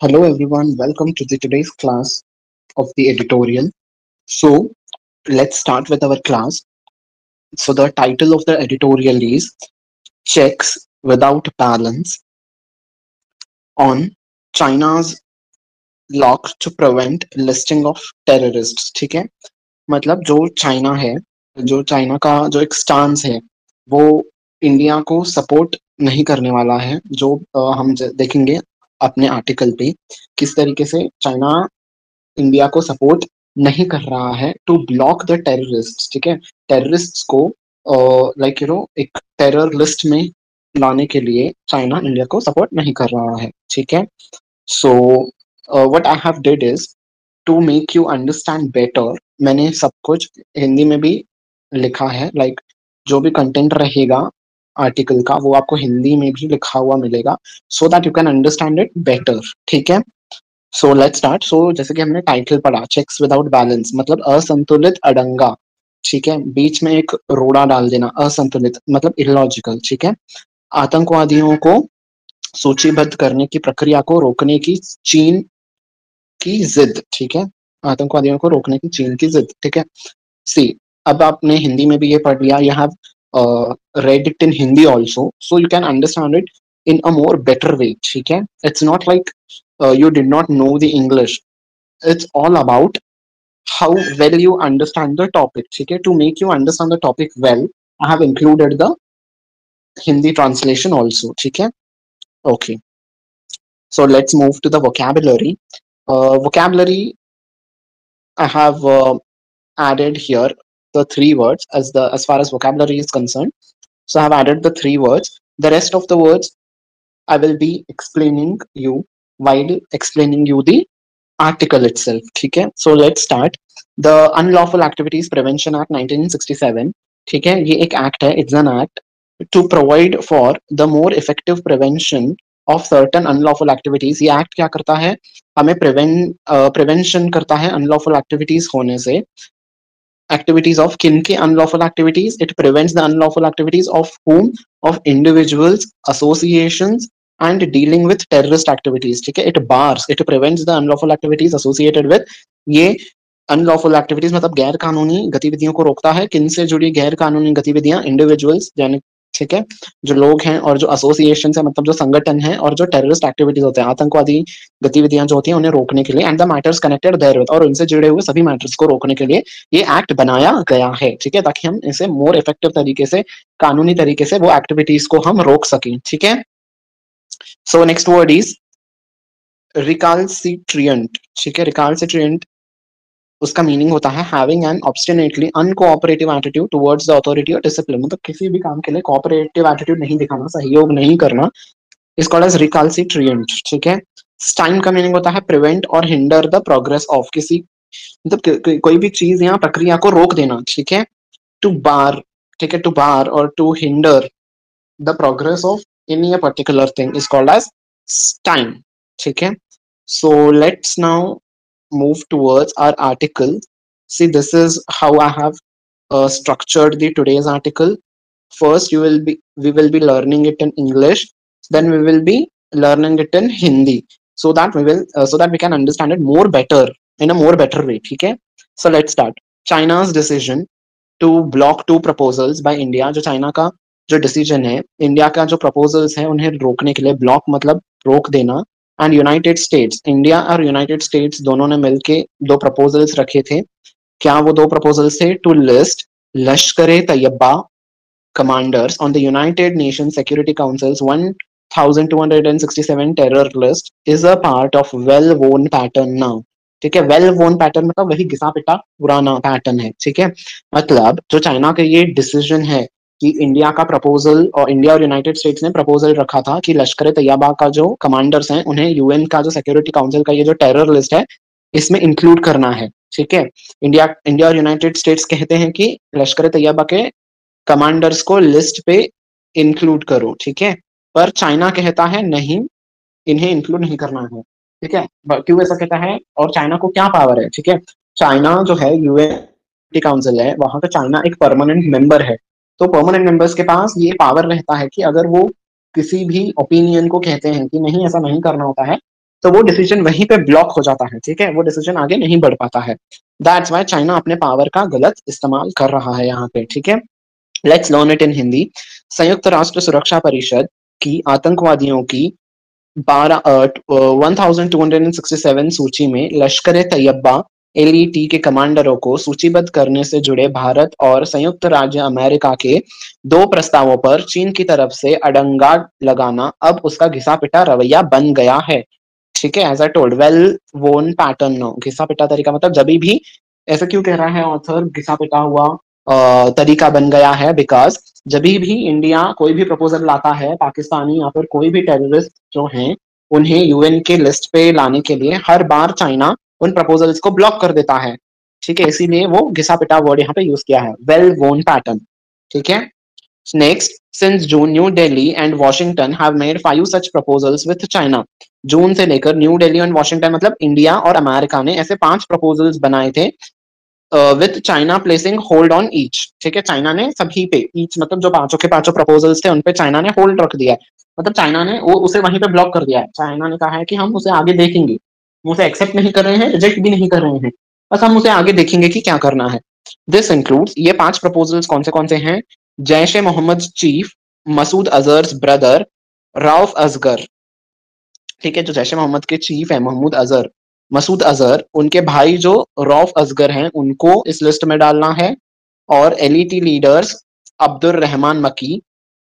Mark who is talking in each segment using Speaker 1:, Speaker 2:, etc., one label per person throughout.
Speaker 1: Hello everyone, welcome to the today's class of the editorial. So let's start with our class. So the title of the editorial is Checks Without Balance on China's Lock to Prevent Listing of Terrorists. ठीक है, मतलब जो China है, जो China का जो एक stance है, वो इंडिया को सपोर्ट नहीं करने वाला है। जो हम देखेंगे अपने आर्टिकल पे किस तरीके से चाइना इंडिया को सपोर्ट नहीं कर रहा है टू ब्लॉक द टेररिस्ट। ठीक है, टेररिस्ट को लाइक एक टेरर लिस्ट में लाने के लिए चाइना इंडिया को सपोर्ट नहीं कर रहा है। ठीक है, so what I have did is to make you understand better, मैंने सब कुछ हिंदी में भी लिखा है। जो भी कंटेंट रहेगा आर्टिकल का वो आपको हिंदी में भी लिखा हुआ मिलेगा, so that you can understand it better. ठीक है, सो लेट्स स्टार्ट। सो जैसे कि हमने टाइटल पढ़ा, चेक्स विदाउट बैलेंस मतलब असंतुलित अड़ंगा। ठीक है, बीच में एक रोड़ा डाल देना, असंतुलित मतलब इलॉजिकल। ठीक है, आतंकवादियों को सूचीबद्ध करने की प्रक्रिया को रोकने की चीन की जिद। ठीक है, आतंकवादियों को रोकने की चीन की जिद। ठीक है, सी अब आपने हिंदी में भी ये पढ़ लिया, you have read it in Hindi also, so you can understand it in a more better way. ठीक है, it's not like you did not know the English. It's all about how well you understand the topic. ठीक है, to make you understand the topic well, I have included the Hindi translation also. ठीक है, okay. So let's move to the vocabulary. Vocabulary, I have added here the three words as far as vocabulary is concerned. So I have added the three words. The rest of the words I will be explaining you while explaining you the article itself. ठीक है, so let's start. The Unlawful Activities Prevention Act 1967. ठीक है, ये एक act है, it's an act to provide for the more effective prevention of certain unlawful activities. ये act क्या करता है, हमें प्रिवेंशन करता है अनलॉफुल एक्टिविटीज होने से। Activities of किन के unlawful activities? It prevents the unlawful activities of whom? Of individuals, associations and dealing with terrorist activities. ठीक है, it bars, it prevents the unlawful activities associated with, ये unlawful activities मतलब गैर कानूनी गतिविधियों को रोकता है। किन से जुड़ी गैर कानूनी गतिविधियां? इंडिविजुअल्स यानी, ठीक है, जो लोग हैं, और जो एसोसिएशन है मतलब जो संगठन है, और जो टेररिस्ट एक्टिविटीज होते हैं, आतंकवादी गतिविधियां जो होती हैं, उन्हें रोकने के लिए, एंड द मैटर्स कनेक्टेड देयरविद, और उनसे जुड़े हुए सभी मैटर्स को रोकने के लिए ये एक्ट बनाया गया है। ठीक है, ताकि हम इसे मोर इफेक्टिव तरीके से, कानूनी तरीके से वो एक्टिविटीज को हम रोक सकें। ठीक है, so next word is recalcitrant. ठीक है, रिकाल्सिट्रिएंट उसका मीनिंग होता है having an obstinately uncooperative attitude towards the authority और डिसिप्लिन, मतलब किसी भी काम के लिए कोऑपरेटिव एटीट्यूड नहीं दिखाना, सहयोग नहीं करना, इज कॉल्ड एज रिकाल्सिट्रिएंट। ठीक है, स्टाइम का मीनिंग होता है प्रिवेंट और हिंडर द प्रोग्रेस ऑफ, किसी मतलब कोई भी चीज या प्रक्रिया को रोक देना। ठीक है, टू बार, ठीक है, टू बार और to hinder the progress of any particular thing is called as stymie. ठीक है, so let's now move towards our article. See, this is how I have structured the today's article. First, we will be learning it in English. Then we will be learning it in Hindi, so that we can understand it more better in a more better way. Okay. So let's start. China's decision to block two proposals by India. जो China का जो decision है, India का जो proposals है उन्हें रोकने के लिए, ब्लॉक मतलब रोक देना, एंड यूनाइटेड स्टेट्स, इंडिया और यूनाइटेड स्टेट्स दोनों ने मिलके दो प्रपोजल्स रखे थे। क्या वो दो प्रपोजल्स थे? To list Lashkar Taiba commanders on the United Nations Security Council's 1267 terror list is a part of well-worn pattern now. ठीक है, वेल वोन पैटर्न मतलब वही घिसा पिटा पुराना पैटर्न है। ठीक है, मतलब जो चाइना का ये डिसीजन है कि इंडिया का प्रपोजल, और इंडिया और यूनाइटेड स्टेट्स ने प्रपोजल रखा था कि लश्कर तैयबा का जो कमांडर्स हैं उन्हें यूएन का जो सिक्योरिटी काउंसिल का ये जो टेरर लिस्ट है इसमें इंक्लूड करना है। ठीक है, इंडिया और यूनाइटेड स्टेट्स कहते हैं कि लश्कर तैयबा के कमांडर्स को लिस्ट पे इंक्लूड करो। ठीक है, पर चाइना कहता है नहीं, इन्हें इंक्लूड नहीं करना है। ठीक है, क्यों ऐसा कहता है, और चाइना को क्या पावर है? ठीक है, चाइना जो है यूएन काउंसिल है, वहां का चाइना एक परमानेंट मेंबर है। तो परमानेंट मेंबर्स के पास ये पावर रहता है कि अगर वो किसी भी ओपिनियन को कहते हैं कि नहीं ऐसा नहीं करना होता है, तो वो डिसीजन वहीं पे ब्लॉक हो जाता है, ठीक है, वो डिसीजन आगे नहीं बढ़ पाता है। दैट्स वाई चाइना अपने पावर का गलत इस्तेमाल कर रहा है यहाँ पे, ठीक है। Let's learn it in Hindi. संयुक्त राष्ट्र सुरक्षा परिषद की आतंकवादियों की 1267 सूची में लश्कर ए तैयबा एलईटी के कमांडरों को सूचीबद्ध करने से जुड़े भारत और संयुक्त राज्य अमेरिका के दो प्रस्तावों पर चीन की तरफ से अड़ंगा लगाना अब उसका घिसा पिटा रवैया बन गया है, ठीक है। एज आई टोल्ड, वेल वोन पैटर्न नो, घिसा पिटा तरीका मतलब जब भी, ऐसा क्यों कह रहा है ऑथर घिसा पिटा हुआ तरीका बन गया है, बिकॉज जब भी इंडिया कोई भी प्रपोजल लाता है, पाकिस्तानी या फिर कोई भी टेररिस्ट जो हैं उन्हें यूएन के लिस्ट पे लाने के लिए हर बार चाइना उन प्रपोजल्स को ब्लॉक कर देता है, ठीक है। इसीलिए वो घिसा पिटा वर्ड यहाँ पे यूज किया है, वेल वोन पैटर्न, ठीक है। Next, since June, New Delhi and Washington have made 5 such proposals with China. जून से लेकर न्यू दिल्ली और वॉशिंगटन मतलब इंडिया और अमेरिका ने ऐसे 5 प्रपोजल्स बनाए थे with China placing hold on each, ठीक है। चाइना ने सभी पे, ईच मतलब जो पांचों के पांचों प्रपोजल्स थे उन पे चाइना ने होल्ड रख दिया है, मतलब चाइना ने वो उसे वहीं पे ब्लॉक कर दिया है। चाइना ने कहा है कि हम उसे आगे देखेंगे, हम उसे एक्सेप्ट नहीं कर रहे हैं, रिजेक्ट भी नहीं कर रहे हैं, बस हम उसे आगे देखेंगे कि क्या करना है। दिस इंक्लूड्स, ये 5 प्रपोजल्स कौन से हैं? जैश ए मोहम्मद चीफ मसूद अजहर ब्रदर राउफ असगर, ठीक है, जो जैश ए मोहम्मद के चीफ है महमूद अजहर, मसूद अजहर, उनके भाई जो रौफ असगर हैं उनको इस लिस्ट में डालना है, और एलईटी लीडर्स अब्दुल रहमान मकी,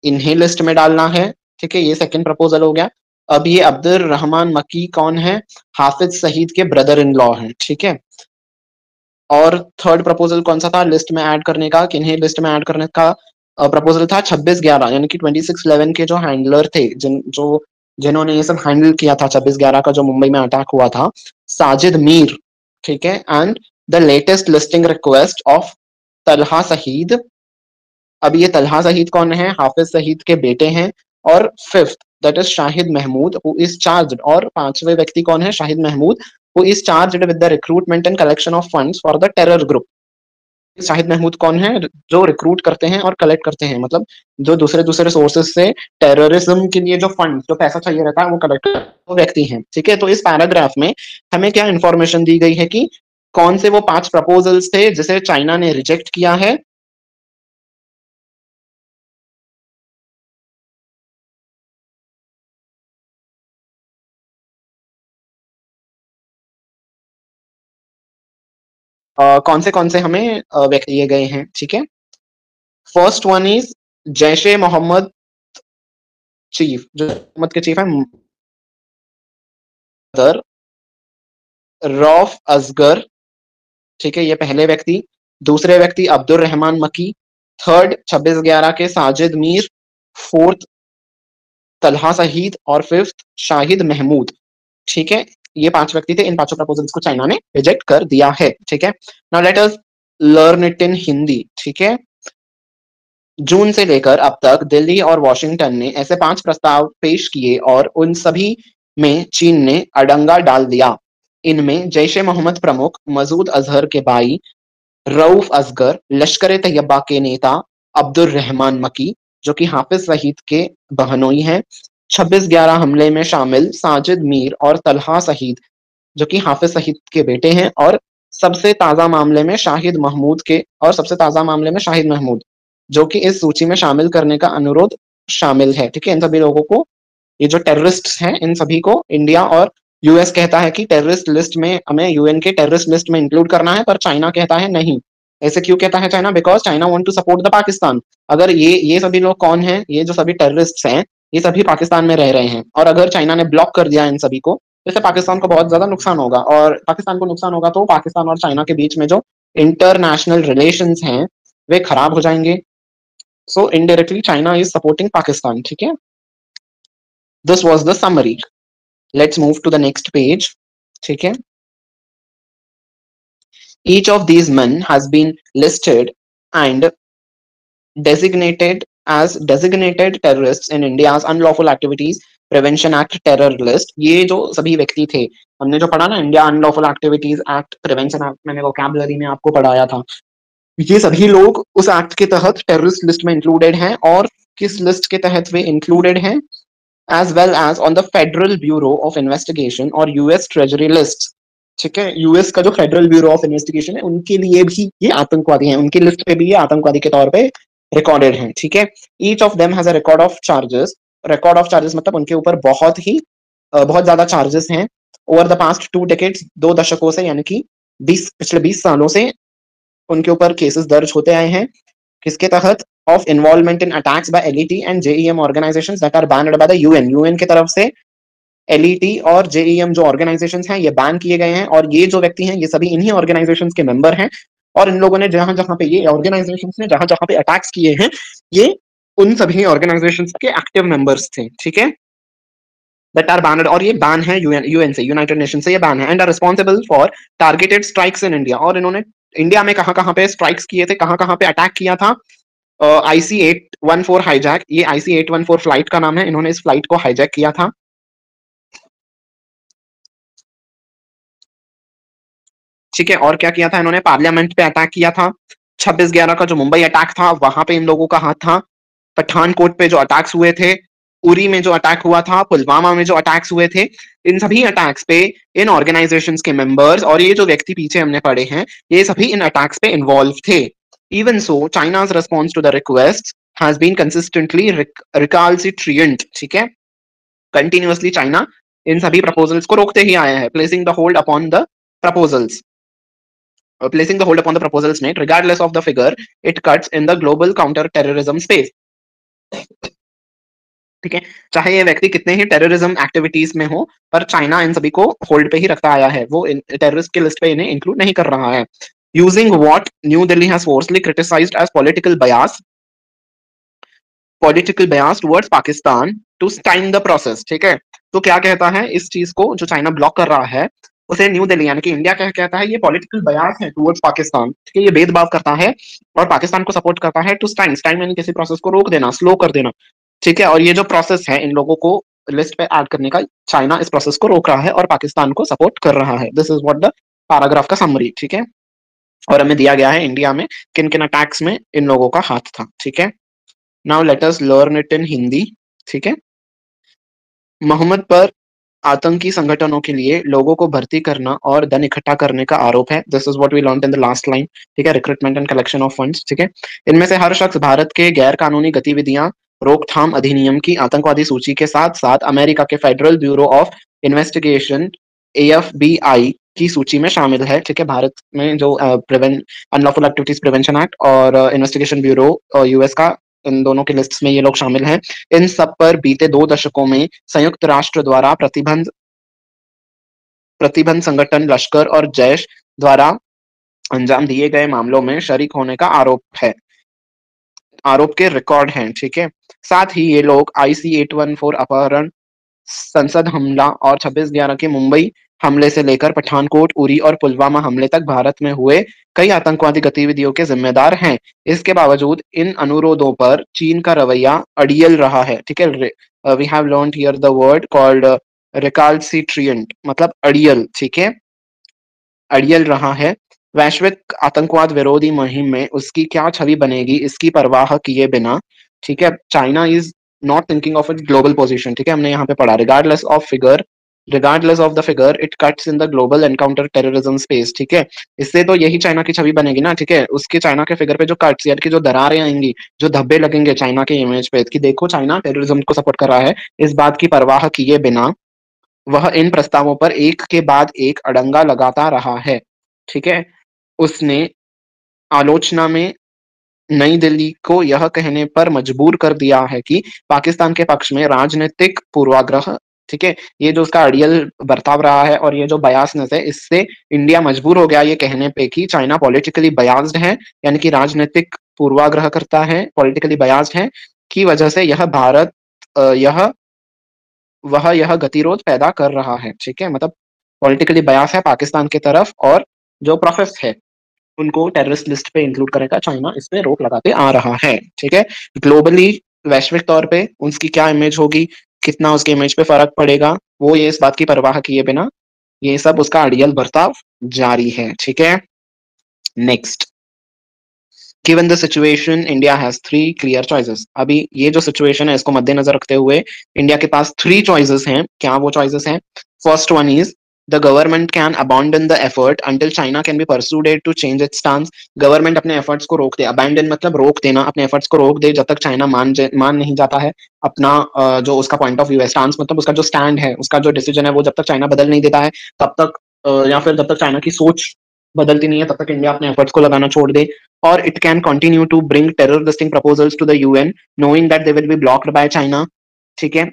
Speaker 1: इन्हें लिस्ट में डालना है, ठीक है। ये सेकंड प्रपोजल हो गया। अब ये अब्दुल रहमान मकी कौन है? हाफिज सईद के ब्रदर इन लॉ हैं, ठीक है। और थर्ड प्रपोजल कौन सा था लिस्ट में ऐड करने का, किन्हें लिस्ट में ऐड करने का प्रपोजल था? 26/11 यानी कि 26/11 के जो हैंडलर थे, जिन्होंने ये सब हैंडल किया था 26/11 का जो मुंबई में अटैक हुआ था, साजिद मीर, ठीक है। And the latest listing request of Talha सहीद। अब ये तलहा सहीद कौन है? हाफिज सईद के बेटे हैं। और fifth that is Shahid Mahmood who is charged, और पांचवे व्यक्ति कौन है? Shahid Mahmood who is charged with the recruitment and collection of funds for the terror group. Shahid Mahmood कौन है? जो रिक्रूट करते हैं और कलेक्ट करते हैं, मतलब जो दूसरे दूसरे सोर्सेज से टेररिज्म के लिए जो फंड, जो पैसा चाहिए रहता है वो कलेक्ट व्यक्ति हैं, ठीक है। तो इस पैराग्राफ में हमें क्या इंफॉर्मेशन दी गई है कि कौन से वो 5 प्रपोजल्स थे जिसे चाइना ने रिजेक्ट किया है, कौन से हमें व्यक्त किए गए हैं, ठीक है। First one is Jaish e Mohammed chief, जो मोहम्मद के चीफ है रौफ असगर, ठीक है, ये पहले व्यक्ति। दूसरे व्यक्ति अब्दुल रहमान मकी। थर्ड 26/11 के साजिद मीर। फोर्थ तलहा सहीद। और फिफ्थ शाहिद महमूद, ठीक है। ये 5 व्यक्ति थे, इन पांचों प्रपोजल्स को चाइना ने रिजेक्ट कर दिया है, ठीक है। Now let us learn it in Hindi, ठीक है। जून से लेकर अब तक दिल्ली और वॉशिंगटन ने ऐसे 5 प्रस्ताव पेश किए और उन सभी में चीन ने अड़ंगा डाल दिया। इनमें जैश ए मोहम्मद प्रमुख मसूद अजहर के भाई रऊफ असगर, लश्कर ए तैयबा के नेता अब्दुल रहमान मकी जो कि हाफिज सईद के बहनोई हैं, 26/11 हमले में शामिल साजिद मीर और तलहा सईद जो कि हाफिज सईद के बेटे हैं, और सबसे ताजा मामले में शाहिद महमूद के और सबसे ताजा मामले में शाहिद महमूद जो कि इस सूची में शामिल करने का अनुरोध शामिल है, ठीक है। इन सभी लोगों को, ये जो टेररिस्ट हैं, इन सभी को इंडिया और यूएस कहता है कि टेररिस्ट लिस्ट में, हमें यूएन के टेररिस्ट लिस्ट में इंक्लूड करना है, पर चाइना कहता है नहीं। ऐसे क्यों कहता है China? Because China want to support the Pakistan. अगर ये सभी लोग कौन हैं? ये जो सभी टेररिस्ट हैं ये सभी पाकिस्तान में रह रहे हैं, और अगर चाइना ने ब्लॉक कर दिया इन सभी को, तो इससे पाकिस्तान को बहुत ज्यादा नुकसान होगा, और पाकिस्तान को नुकसान होगा तो पाकिस्तान और चाइना के बीच में जो इंटरनेशनल रिलेशंस हैं वे खराब हो जाएंगे। So indirectly China is supporting Pakistan, ठीक है। This was the summary. Let's move to the next page, ठीक है। Each of these men has been listed and designated terrorists in India's Unlawful Activities Prevention Act terror list. ये जो सभी व्यक्ति थे, हमने जो पढ़ा ना India unlawful activities act prevention act, मैंने वोकैबुलरी में आपको पढ़ाया था, ये सभी लोग उस एक्ट के तहत टेररिस्ट लिस्ट में इंक्लूडेड हैं। और किस लिस्ट के तहत वे इंक्लूडेड हैं? as well as on the Federal Bureau of Investigation और US Treasury lists। ठीक है, यूएस का जो फेडरल ब्यूरो ऑफ इन्वेस्टिगेशन है उनके लिए भी ये आतंकवादी हैं, उनकी लिस्ट पे भी ये आतंकवादी के तौर पे रिकॉर्डेड हैं। ठीक है, each of them has a record of charges. Record of charges मतलब उनके ऊपर बहुत ज्यादा चार्जेस हैं ओवर द पास्ट 2 डेकेड्स, 2 दशकों से, यानी कि पिछले 20 सालों से उनके ऊपर केसेस दर्ज होते आए हैं। किसके तहत? Of involvement in attacks by LeT and JeM organisations that are banned by the UN. UN की तरफ से एलईटी और जेईएम जो ऑर्गेनाइजेशंस हैं ये बैन किए गए हैं, और ये जो व्यक्ति हैं ये सभी इन्हीं ऑर्गेनाइजेशंस के मेंबर हैं। और इन लोगों ने जहां जहां पे ये ऑर्गेनाइजेशंस ने जहां जहां पे अटैक्स किए हैं, ये उन सभी ऑर्गेनाइजेशंस के एक्टिव मेंबर्स थे। ठीक है, दैट आर बैन्ड, और ये बैन है यूएन से, यूनाइटेड नेशन से ये बैन है। And are responsible for targeted strikes in India. और इन्होंने इंडिया में कहां कहां पे स्ट्राइक्स किए थे, कहां कहां पे अटैक किया था? IC-814 हाईजैक, ये IC-814 फ्लाइट का नाम है, इन्होंने इस फ्लाइट को हाईजैक किया था। ठीक है, और क्या किया था इन्होंने? पार्लियामेंट पे अटैक किया था। 26/11 का जो मुंबई अटैक था वहां पे इन लोगों का हाथ था। पठानकोट पे जो अटैक्स हुए थे, उरी में जो अटैक हुआ था, पुलवामा में जो अटैक्स हुए थे, इन सभी अटैक्स पे इन ऑर्गेनाइजेशंस के मेंबर्स और ये जो व्यक्ति पीछे हमने पढ़े हैं, ये सभी इन अटैक्स पे इन्वॉल्व थे। Even so China's response to the request has been consistently recalcitrant. ठीक है, कंटिन्यूअसली चाइना इन सभी प्रपोजल्स को रोकते ही आया है। Placing the hold upon the proposals, placing the hold upon the proposals made, regardless of the figure it cuts in the global counter-terrorism space। ठीक है, चाहे ये व्यक्ति कितने ही टेररिज्म एक्टिविटीज में हो, पर चाइना इन सभी को होल्ड पे ही रखता आया है, वो टेररिस्ट की लिस्ट पे इन्हें इंक्लूड नहीं कर रहा है। Using what New Delhi has forcefully criticised as political bias towards Pakistan to stymie the process. ठीक है, तो क्या कहता है इस चीज को जो चाइना ब्लॉक कर रहा है, उसे न्यू दिल्ली यानी कि इंडिया क्या कहता है? ये पॉलिटिकल बयास है टुवर्ड्स पाकिस्तान। ठीक है, ये भेदभाव करता है और पाकिस्तान को सपोर्ट करता है टू स्टाइम, स्टाइम यानी किसी प्रोसेस को रोक देना, स्लो कर देना। ठीक है, और ये जो प्रोसेस है इन लोगों को लिस्ट पे ऐड करने का, चाइना इस प्रोसेस को रोक रहा है और पाकिस्तान को सपोर्ट कर रहा है। This is what the paragraph का समरी। ठीक है, और हमें दिया गया है इंडिया में किन किन अटैक्स में इन लोगों का हाथ था। ठीक है, now let us learn it in Hindi. ठीक है, मोहम्मद पर आतंकी संगठनों के लिए लोगों को भर्ती करना और धन इकट्ठा करने का आरोप है। This is what we learned in the last line. ठीक है, recruitment and collection of funds. ठीक है, इनमें से हर शख्स भारत के गैर कानूनी गतिविधियां रोकथाम अधिनियम की आतंकवादी सूची के साथ साथ अमेरिका के federal bureau of investigation AFBI की सूची में शामिल है। ठीक है, भारत में जो अनलॉफुल एक्टिविटीज प्रिवेंशन एक्ट और इन्वेस्टिगेशन ब्यूरो यूएस का, इन दोनों की लिस्ट में ये लोग शामिल हैं। इन सब पर बीते 2 दशकों में संयुक्त राष्ट्र द्वारा प्रतिबंध संगठन लश्कर और जैश द्वारा अंजाम दिए गए मामलों में शरीक होने का आरोप के रिकॉर्ड हैं। ठीक है, साथ ही ये लोग IC-814 अपहरण, संसद हमला और 26/11 के मुंबई हमले से लेकर पठानकोट, उरी और पुलवामा हमले तक भारत में हुए कई आतंकवादी गतिविधियों के जिम्मेदार हैं। इसके बावजूद इन अनुरोधों पर चीन का रवैया अड़ियल रहा है। ठीक है, we have learned here the word called recalcitrant, मतलब अड़ियल। ठीक है, अड़ियल रहा है। वैश्विक आतंकवाद विरोधी मुहिम में उसकी क्या छवि बनेगी इसकी परवाह किए बिना, ठीक है, China is not thinking of its global position. ठीक है, हमने यहाँ पे पढ़ा regardless of the figure it cuts in the global encounter terrorism space. ठीक है, इससे तो यही चाइना की छवि बनेगी ना। ठीक है, उसके चाइना के फिगर पे जो कट्स यानी कि जो दरारें आएंगी, जो धब्बे लगेंगे चाइना के इमेज पे कि देखो चाइना टेररिज्म को सपोर्ट कर रहा है, इस बात की परवाह किए बिना वह इन प्रस्तावों पर एक के बाद एक अड़ंगा लगाता रहा है। ठीक है, उसने आलोचना में नई दिल्ली को यह कहने पर मजबूर कर दिया है कि पाकिस्तान के पक्ष में राजनीतिक पूर्वाग्रह, ठीक है, ये जो उसका अड़ियल बर्ताव रहा है और ये जो बयासनेस है, इससे इंडिया मजबूर हो गया ये कहने पे कि चाइना पॉलिटिकली बयास्ड है, यानी कि राजनीतिक पूर्वाग्रह करता है, पॉलिटिकली बयास्ड है, की वजह से यह गतिरोध पैदा कर रहा है। ठीक है, मतलब पॉलिटिकली बयास है पाकिस्तान की तरफ, और जो प्रोसेस है उनको टेररिस्ट लिस्ट पे इंक्लूड करेगा चाइना, इस पे रोक लगाते आ रहा है। ठीक है, ग्लोबली वैश्विक तौर पे उसकी क्या इमेज होगी, कितना उसके इमेज पे फर्क पड़ेगा, वो ये इस बात की परवाह किए बिना ये सब उसका अड़ियल बर्ताव जारी है। ठीक है, next given the situation India has 3 clear choices. अभी ये जो सिचुएशन है इसको मद्देनजर रखते हुए इंडिया के पास 3 चॉइसेस हैं। क्या वो चॉइसेस हैं? First one is the government can abandon the effort until China can be persuaded to change its stance. Government अपने एफर्ट्स को रोक दे, अबैंडन मतलब रोक देना, अपने एफर्ट्स को रोक दे जब तक चाइना मान नहीं जाता है अपना जो उसका पॉइंट ऑफ व्यू है, स्टांस मतलब उसका जो स्टैंड है, उसका जो डिसीजन है, वो जब तक चाइना बदल नहीं देता है तब तक या फिर जब तक चाइना की सोच बदलती नहीं है तब तक इंडिया अपने एफर्ट्स को लगाना छोड़ दे। और it can continue to bring terror listing proposals to the UN knowing that they will be blocked by China। ठीक है?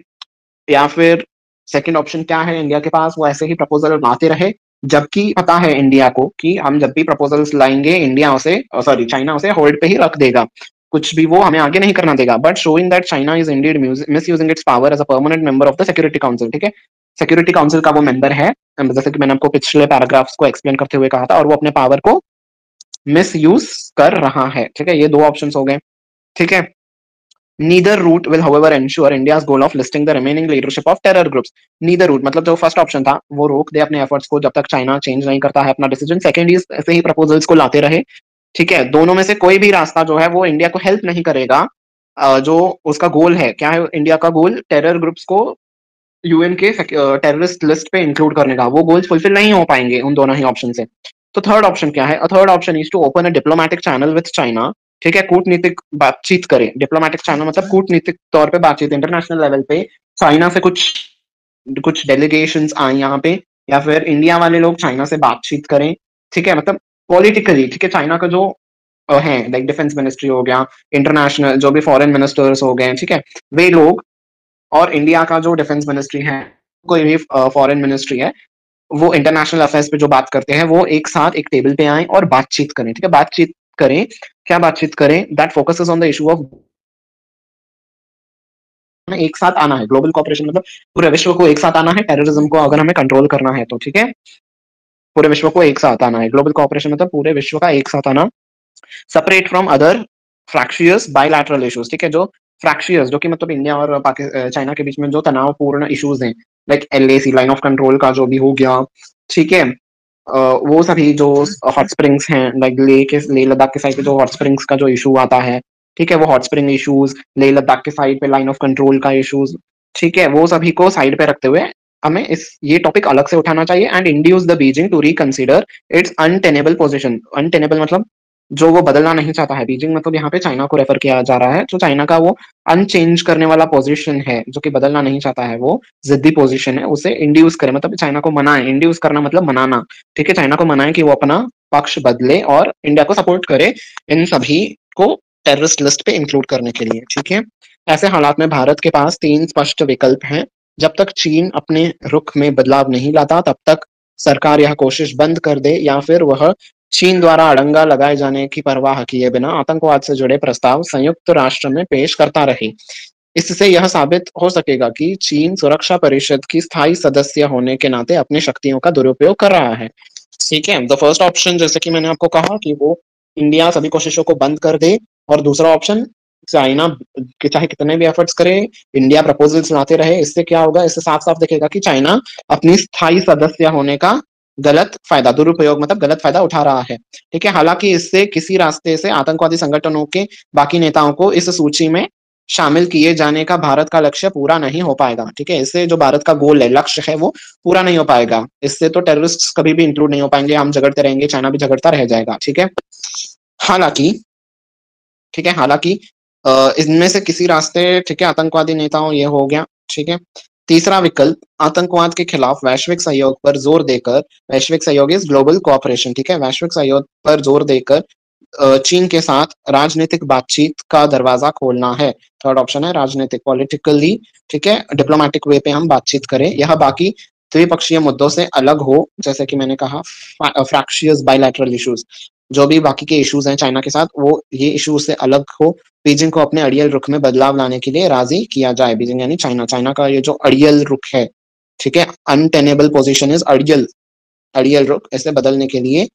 Speaker 1: या फिर सेकंड ऑप्शन क्या है इंडिया के पास? वो ऐसे ही प्रपोजल लाते रहे जबकि पता है इंडिया को कि हम जब भी प्रपोजल्स लाएंगे इंडिया उसे सॉरी चाइना उसे होल्ड पे ही रख देगा, कुछ भी वो हमें आगे नहीं करना देगा। But showing that China is indeed misusing its power as a permanent member of the security council. ठीक है? सिक्योरिटी काउंसिल का वो मेंबर है, जैसे कि मैंने आपको पिछले पैराग्राफ्स को एक्सप्लेन करते हुए कहा था, और वो अपने पावर को मिस यूज कर रहा है। ठीक है? ये दो ऑप्शंस हो गए। ठीक है? Neither route will however ensure India's goal of listing the remaining leadership of terror groups। Neither route मतलब जो फर्स्ट ऑप्शन था वो रोक दे अपने एफर्ट्स को जब तक चाइना चेंज नहीं करता है अपना डिसीजन। सेकंड इज ऐसे ही प्रपोजल्स को लाते रहे। ठीक है? दोनों में से कोई भी रास्ता जो है वो इंडिया को हेल्प नहीं करेगा। जो उसका गोल है, क्या है इंडिया का गोल? टेरर ग्रुप्स को यूएन के टेररिस्ट लिस्ट पे इंक्लूड करने का, वो गोल्स फुलफिल नहीं हो पाएंगे उन दोनों ही ऑप्शन से। तो थर्ड ऑप्शन क्या है? Third option is to open a diplomatic channel with China. ठीक है? कूटनीतिक बातचीत करें। डिप्लोमेटिक चैनल मतलब कूटनीतिक तौर पे बातचीत, इंटरनेशनल लेवल पे चाइना से कुछ कुछ डेलीगेशंस आए यहाँ पे, या फिर इंडिया वाले लोग चाइना से बातचीत करें। ठीक है? मतलब पॉलिटिकली। ठीक है? चाइना का जो है लाइक डिफेंस मिनिस्ट्री हो गया, इंटरनेशनल जो भी फॉरेन मिनिस्टर्स हो गए, ठीक है, वे लोग, और इंडिया का जो डिफेंस मिनिस्ट्री है, कोई भी फॉरेन मिनिस्ट्री है, वो इंटरनेशनल अफेयर्स पे जो बात करते हैं वो एक साथ एक टेबल पे आए और बातचीत करें। ठीक है? बातचीत करें। क्या बातचीत करें? That focuses on the issue of, एक साथ आना है। ग्लोबल कॉपरेशन मतलब पूरे विश्व को एक साथ आना है टेररिज्म को अगर हमें कंट्रोल करना है तो। ठीक है? पूरे विश्व को एक साथ आना है। ग्लोबल कॉपरेशन मतलब पूरे विश्व का एक साथ आना, separate from other fractious bilateral issues. ठीक है? जो फ्रैक्शियस जो कि मतलब इंडिया और चाइना के बीच में जो तनावपूर्ण इश्यूज हैं, like LAC line of control का जो भी हो गया। ठीक है? वो सभी जो हॉट स्प्रिंग्स हैं, लाइक ले लद्दाख के साइड पे जो हॉट स्प्रिंग्स का जो इशू आता है, ठीक है, वो हॉट स्प्रिंग इश्यूज, ले लद्दाख के साइड पे लाइन ऑफ कंट्रोल का इश्यूज, ठीक है, वो सभी को साइड पे रखते हुए हमें इस ये टॉपिक अलग से उठाना चाहिए and induce the Beijing to reconsider its untenable position. Untenable मतलब जो वो बदलना नहीं चाहता है। बीजिंग मतलब यहाँ पे चाइना को रेफर किया जा रहा है। जो चाइना का वो अनचेंज करने वाला पोजीशन है, जो कि बदलना नहीं चाहता है, वो जिद्दी पोजीशन है, उसे इंड्यूस करे, मतलब चाइना को मनाए। इंड्यूस करना मतलब मनाना। ठीक है? चाइना को मनाए कि वो अपना पक्ष बदले और इंडिया को सपोर्ट करे इन सभी को टेररिस्ट लिस्ट पे इंक्लूड करने के लिए। ठीक है? ऐसे हालात में भारत के पास 3 स्पष्ट विकल्प हैं। जब तक चीन अपने रुख में बदलाव नहीं लाता तब तक सरकार यह कोशिश बंद कर दे, या फिर वह चीन द्वारा अड़ंगा लगाए जाने की परवाह किए बिना आतंकवाद से जुड़े प्रस्ताव संयुक्त राष्ट्र में पेश करता रहे। इससे यह साबित हो सकेगा कि चीन सुरक्षा परिषद की स्थायी सदस्य होने के नाते अपनी शक्तियों का दुरुपयोग कर रहा है। ठीक है? द फर्स्ट ऑप्शन, जैसे कि मैंने आपको कहा कि वो इंडिया सभी कोशिशों को बंद कर दे, और दूसरा ऑप्शन चाइना के चाहे कितने भी एफर्ट्स करे, इंडिया प्रपोजल्स लाते रहे। इससे क्या होगा? इससे साफ साफ दिखेगा कि चाइना अपनी स्थायी सदस्य होने का गलत फायदा, दुरुपयोग मतलब गलत फायदा उठा रहा है। ठीक है? हालांकि इससे किसी रास्ते से आतंकवादी संगठनों के बाकी नेताओं को इस सूची में शामिल किए जाने का भारत का लक्ष्य पूरा नहीं हो पाएगा। ठीक है? इससे जो भारत का गोल है, लक्ष्य है, वो पूरा नहीं हो पाएगा। इससे तो टेररिस्ट कभी भी इंक्लूड नहीं हो पाएंगे, हम झगड़ते रहेंगे, चाइना भी झगड़ता रह जाएगा। ठीक है? हालांकि ठीक है, हालांकि इनमें से किसी रास्ते, ठीक है, आतंकवादी नेताओं, ये हो गया। ठीक है? तीसरा विकल्प, आतंकवाद के खिलाफ वैश्विक सहयोग पर जोर देकर, वैश्विक सहयोग इज ग्लोबल कोऑपरेशन। ठीक है? वैश्विक सहयोग पर जोर देकर चीन के साथ राजनीतिक बातचीत का दरवाजा खोलना है। थर्ड ऑप्शन है राजनीतिक, पॉलिटिकली, ठीक है, डिप्लोमेटिक वे पे हम बातचीत करें। यह बाकी द्विपक्षीय मुद्दों से अलग हो, जैसे कि मैंने कहा फ्रैक्शियस बायलैटरल इश्यूज, जो भी बाकी के इश्यूज हैं चाइना के साथ, वो ये इश्यूज से अलग हो। बीजिंग को अपने अड़ियल रुख में बदलाव लाने के लिए राजी किया जाए। बीजिंग यानी चाइना, चाइना का ये जो अड़ियल रुख है, ठीक है, अनटेनेबल पोजीशन इज अड़ियल, अड़ियल रुख, ऐसे बदलने के लिए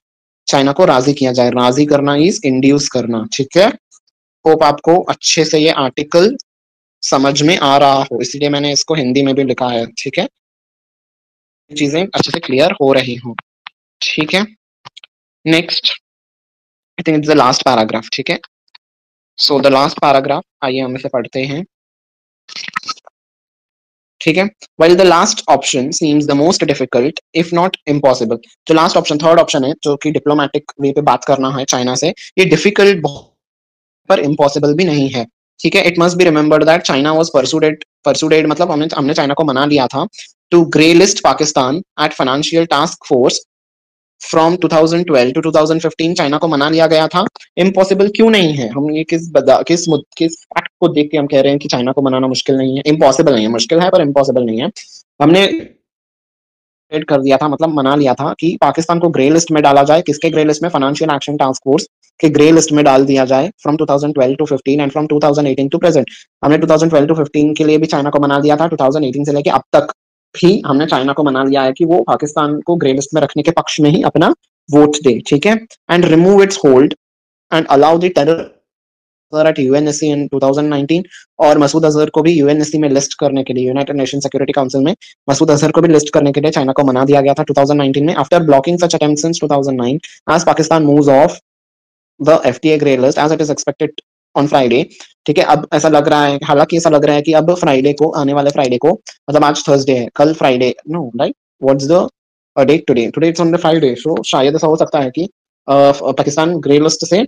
Speaker 1: चाइना को राजी किया जाए। राजी करना इज इंड्यूस करना। ठीक है? होप आपको अच्छे से ये आर्टिकल समझ में आ रहा हो, इसलिए मैंने इसको हिंदी में भी लिखा है। ठीक है? चीजें अच्छे से क्लियर हो रही हो। ठीक है? Next, I think it's the last paragraph. ठीक है? सो द लास्ट पैराग्राफ, आइए हम इसे पढ़ते हैं। ठीक है, well the last option seems the most difficult if not impossible. जो लास्ट ऑप्शन, थर्ड ऑप्शन है, जो कि डिप्लोमेटिक वे पे बात करना है चाइना से, ये डिफिकल्ट पर इम्पॉसिबल भी नहीं है। ठीक है, it must be remembered that China was persuaded मतलब हमने हमने चाइना को मना लिया था to grey list Pakistan at financial task force from 2012 to 2015। China को मना लिया गया था। इम्पॉसिबल क्यों नहीं है? हम ये किस फैक्ट को देख के हम कह रहे हैं कि चाइना को मनाना मुश्किल नहीं है? इम्पॉसिबल नहीं है, मुश्किल है पर इम्पॉसिबल नहीं है। हमने कर दिया था, मतलब मना लिया था कि पाकिस्तान को ग्रे लिस्ट में डाला जाए। किसके ग्रे लिस्ट में? फाइनेंशियल एक्शन टास्क फोर्स के ग्रे लिस्ट में डाल दिया जाए from 2012 to 15 and from 2018 to present. हमने 2012 टू 15 के लिए भी चाइना को मना लिया था। 2018 से लेके अब तक भी हमने चाइना को मना लिया है कि वो पाकिस्तान को ग्रे लिस्ट में रखने के पक्ष में ही अपना वोट दे। ठीक है, and remove its hold and allow the terror at UNSC in 2019। और मसूद अजहर को भी यूएनएससी में लिस्ट करने के लिए, यूनाइटेड नेशन सिक्योरिटी काउंसिल में मसूद अजहर को भी लिस्ट करने के लिए चाइना को मना दिया गया था 2019 में, after blocking such attempts since 2009 as Pakistan moves off the FTA grey list as it is expected on Friday. ठीक है, अब ऐसा लग रहा है, हालांकि ऐसा लग रहा है कि अब फ्राइडे को, आने वाले फ्राइडे को, मतलब आज थर्सडे है, कल Friday, no right, what's the date today? Today it's on the Friday, so शायद ऐसा हो सकता है कि पाकिस्तान ग्रे लिस्ट से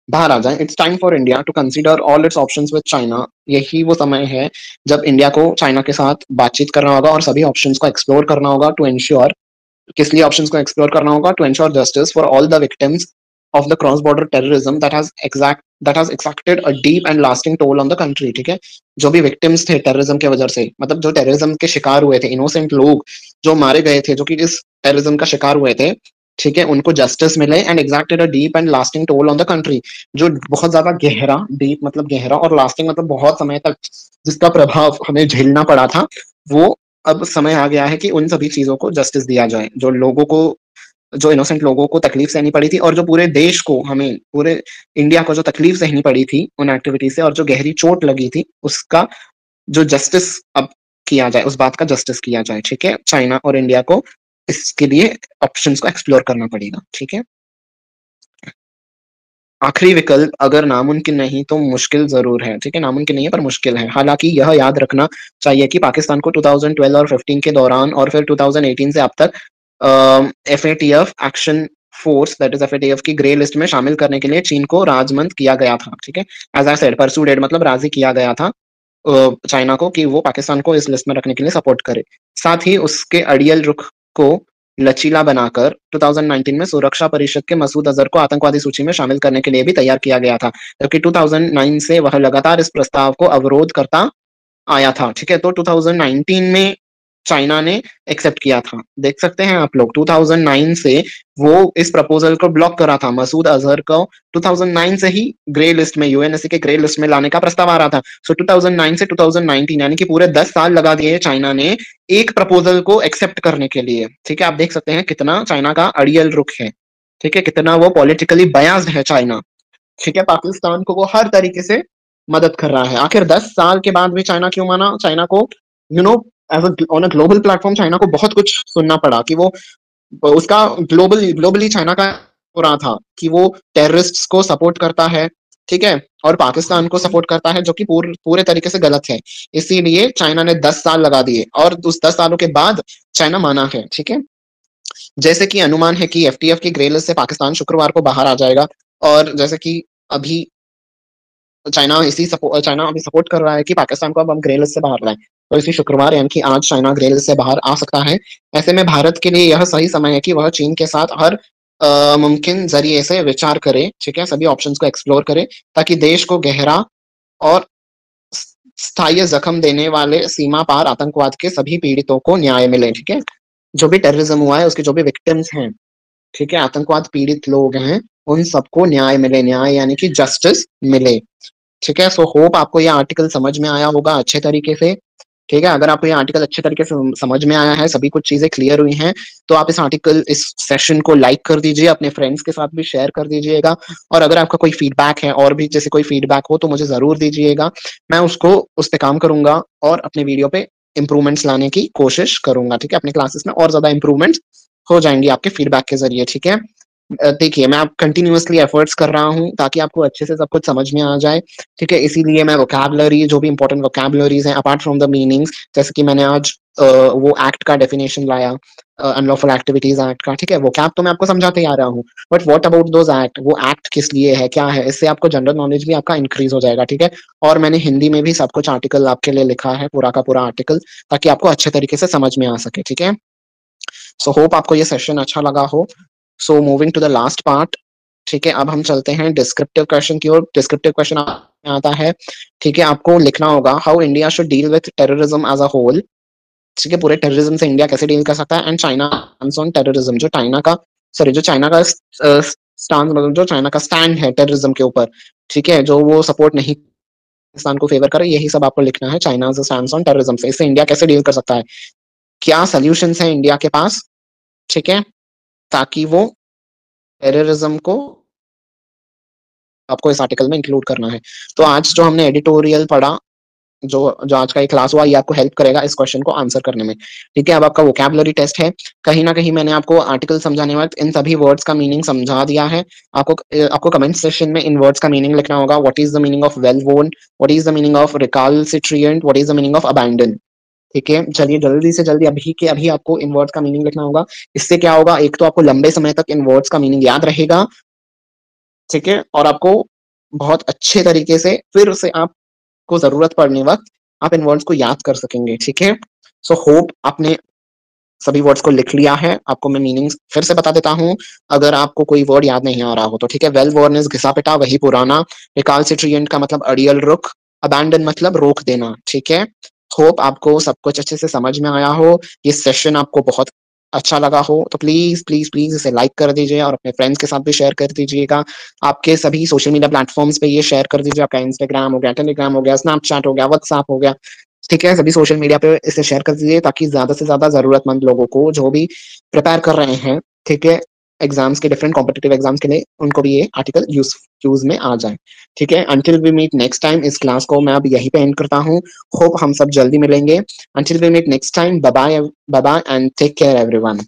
Speaker 1: बाहर आ जाए। It's time for India to consider all its options with China. यही वो समय है जब इंडिया को चाइना के साथ बातचीत करना होगा और सभी ऑप्शंस को एक्सप्लोर करना होगा टू इंश्योर, किस लिए ऑप्शंस को एक्सप्लोर करना होगा? To ensure justice for all the victims of the cross border terrorism that has extracted a deep and lasting toll on the country. ठीक है, जो भी विक्टिम्स थे टेररिज्म के वजह से, मतलब जो टेररिज्म के शिकार हुए थे, इनोसेंट लोग जो मारे गए थे, जो कि इस टेररिज्म का शिकार हुए थे, ठीक है, उनको जस्टिस मिले and exacted a deep and lasting toll on the country. जो बहुत ज्यादा गहरा, डीप मतलब गहरा, और लास्टिंग मतलब बहुत समय तक जिसका प्रभाव हमें झेलना पड़ा था, वो अब समय आ गया है कि उन सभी चीजों को जस्टिस दिया जाए। जो लोगों को, जो इनोसेंट लोगों को तकलीफ सहनी पड़ी थी, और जो पूरे देश को, हमें पूरे इंडिया को जो तकलीफ सहनी पड़ी थी उन एक्टिविटी से, और जो गहरी चोट लगी थी, उसका जो जस्टिस अब किया जाए, उस बात का जस्टिस किया जाए। ठीक है, चाइना और इंडिया को इसके लिए ऑप्शंस को एक्सप्लोर करना पड़ेगा। ठीक है, आखिरी विकल्प अगर नामुमकिन नहीं तो मुश्किल जरूर है। ठीक है, नामुमकिन नहीं है पर मुश्किल है। हालांकि यह याद रखना चाहिए कि पाकिस्तान को 2012 और 15 के दौरान और फिर 2018 से अब तक FATF action force, that is FATF की ग्रे लिस्ट में शामिल करने के लिए चीन को राजमंद किया गया था। ठीक है, एज आई सेड, परसुडेड मतलब राजी किया गया था चाइना को कि वो पाकिस्तान को इस लिस्ट में रखने के लिए सपोर्ट करे। साथ ही उसके अड़ियल रुख को लचीला बनाकर 2019 में सुरक्षा परिषद के मसूद अजहर को आतंकवादी सूची में शामिल करने के लिए भी तैयार किया गया था, जबकि 2009 से वह लगातार इस प्रस्ताव को अवरोध करता आया था। ठीक है, तो 2019 में चाइना ने एक्सेप्ट किया था। देख सकते हैं आप लोग, 2009 से वो इस प्रपोजल को ब्लॉक करा था। मसूद अजहर को 2009 से ही ग्रे लिस्ट में, यूएनएससी के ग्रे लिस्ट में लाने का प्रस्ताव आ रहा था। सो 2009 से 2019 यानी कि पूरे 10 साल लगा दिए चाइना ने एक प्रपोजल को एक्सेप्ट करने के लिए। ठीक है, आप देख सकते हैं कितना चाइना का अड़ियल रुख है। ठीक है, कितना वो पॉलिटिकली बयास्ड है चाइना। ठीक है, पाकिस्तान को वो हर तरीके से मदद कर रहा है। आखिर 10 साल के बाद भी चाइना क्यों माना? चाइना को, you know, as on a global platform China को बहुत कुछ सुनना पड़ा कि वो, उसका ग्लोबली चाइना का हो रहा था कि वो टेररिस्ट्स को सपोर्ट करता है। ठीक है, और पाकिस्तान को सपोर्ट करता है, जो कि पूरे तरीके से गलत है। इसीलिए चाइना ने 10 साल लगा दिए और उस 10 सालों के बाद चाइना माना है। ठीक है, जैसे कि अनुमान है कि एफटीएफ की ग्रे लिस्ट से पाकिस्तान शुक्रवार को बाहर आ जाएगा, और जैसे कि अभी चाइना अभी सपोर्ट कर रहा है कि पाकिस्तान को अब हम ग्रे लिस्ट से बाहर लाएं, तो इसी शुक्रवार यानी कि आज चाइना ग्रे लिस्ट से बाहर आ सकता है। ऐसे में भारत के लिए यह सही समय है कि वह चीन के साथ हर मुमकिन जरिए से विचार करे। ठीक है, सभी ऑप्शंस को एक्सप्लोर करे, ताकि देश को गहरा और स्थायी जख्म देने वाले सीमा पार आतंकवाद के सभी पीड़ितों को न्याय मिले। ठीक है, जो भी टेररिज्म हुआ है उसके जो भी विक्टिम्स हैं, ठीक है, आतंकवाद पीड़ित लोग हैं, उन सबको न्याय मिले। न्याय यानी कि जस्टिस मिले। ठीक है, सो होप आपको ये आर्टिकल समझ में आया होगा अच्छे तरीके से। ठीक है, अगर आपको ये आर्टिकल अच्छे तरीके से समझ में आया है, सभी कुछ चीजें क्लियर हुई हैं, तो आप इस सेशन को लाइक कर दीजिए, अपने फ्रेंड्स के साथ भी शेयर कर दीजिएगा। और अगर आपका कोई फीडबैक है, और भी जैसे कोई फीडबैक हो, तो मुझे जरूर दीजिएगा। मैं उसको, उस पर काम करूंगा और अपने वीडियो पे इंप्रूवमेंट्स लाने की कोशिश करूंगा। ठीक है, अपने क्लासेस में और ज्यादा इंप्रूवमेंट हो जाएंगी आपके फीडबैक के जरिए। ठीक है, देखिए मैं आप कंटिन्यूअसली एफर्ट्स कर रहा हूँ ताकि आपको अच्छे से सब कुछ समझ में आ जाए, ठीक है। इसीलिए मैं वोकैबुलरी, जो भी इंपॉर्टेंट वोकैबुलरीज हैं अपार्ट फ्रॉम द मीनिंग्स, जैसे कि मैंने आज वो एक्ट का डेफिनेशन लाया, अनलॉफुल एक्टिविटीज एक्ट का, ठीक है। वोकैब तो मैं आपको समझाते ही आ रहा हूँ, but what about those act, वो एक्ट किस लिए है, क्या है, इससे आपको जनरल नॉलेज भी आपका इंक्रीज हो जाएगा, ठीक है। और मैंने हिंदी में भी सब कुछ आर्टिकल आपके लिए लिखा है, पूरा का पूरा आर्टिकल, ताकि आपको अच्छे तरीके से समझ में आ सके, ठीक है। सो होप आपको ये सेशन अच्छा लगा हो। So moving to the last part, ठीक है। अब हम चलते हैं डिस्क्रिप्टिव क्वेश्चन की ओर। डिस्क्रिप्टिव क्वेश्चन आता है, ठीक है। आपको लिखना होगा how India should deal with terrorism as a whole, ठीक है। पूरे टेररिज्म से इंडिया कैसे डील कर सकता है, एंड चाइना ऑन टेररिज्म, जो चाइना का, सॉरी, जो चाइना का स्टांस, मतलब जो चाइना का स्टैंड है टेररिज्म के ऊपर, ठीक है, जो वो सपोर्ट नहीं पाकिस्तान को फेवर करे, यही सब आपको लिखना है। चाइना स्टैंड ऑन टेररिज्म से, इससे इंडिया कैसे डील कर सकता है, क्या सोल्यूशन है इंडिया के पास, ठीक है, ताकि वो टेररिज्म को आपको इस आर्टिकल में इंक्लूड करना है। तो आज जो हमने एडिटोरियल पढ़ा, जो जो आज का एक क्लास हुआ, ये आपको हेल्प करेगा इस क्वेश्चन को आंसर करने में, ठीक है। अब आपका वोकैबुलरी टेस्ट है। कहीं ना कहीं मैंने आपको आर्टिकल समझाने वक्त इन सभी वर्ड्स का मीनिंग समझा दिया है। आपको कमेंट सेक्शन में इन वर्ड्स का मीनिंग लिखना होगा। What is the meaning of well won, what is the meaning of recalcitrant, what is the meaning of abandon, ठीक है। चलिए जल्दी से जल्दी अभी के अभी आपको इन वर्ड्स का मीनिंग लिखना होगा। इससे क्या होगा, एक तो आपको लंबे समय तक इन वर्ड्स का मीनिंग याद रहेगा, ठीक है, और आपको बहुत अच्छे तरीके से फिर से आपको जरूरत पड़ने वक्त आप इन वर्ड्स को याद कर सकेंगे, ठीक है। सो होप आपने सभी वर्ड्स को लिख लिया है। आपको मैं मीनिंग फिर से बता देता हूँ, अगर आपको कोई वर्ड याद नहीं आ रहा हो तो, ठीक है। वेल वर्न इज घिसा पिटा, वही पुराना। रिकालसिट्रिएंट का मतलब अड़ियल रुख। अबैंडन मतलब रोक देना, ठीक है। होप आपको सब कुछ अच्छे से समझ में आया हो, ये सेशन आपको बहुत अच्छा लगा हो, तो प्लीज प्लीज प्लीज इसे लाइक कर दीजिए और अपने फ्रेंड्स के साथ भी शेयर कर दीजिएगा। आपके सभी सोशल मीडिया प्लेटफॉर्म्स पे ये शेयर कर दीजिए। आपका इंस्टाग्राम हो गया, टेलीग्राम हो गया, स्नैपचैट हो गया, व्हाट्सएप हो गया, ठीक है। सभी सोशल मीडिया पे इसे शेयर कर दीजिए ताकि ज्यादा से ज्यादा जरूरतमंद लोगों को, जो भी प्रिपेयर कर रहे हैं, ठीक है, एग्जाम्स के, डिफरेंट कॉम्पिटिटिव एग्जाम्स के लिए, उनको भी ये आर्टिकल यूज में आ जाए, ठीक है। Until we meet next time, इस क्लास को मैं अब यहीं पे एंड करता हूँ। होप हम सब जल्दी मिलेंगे। Until we meet next time, bye bye, bye bye and take care everyone.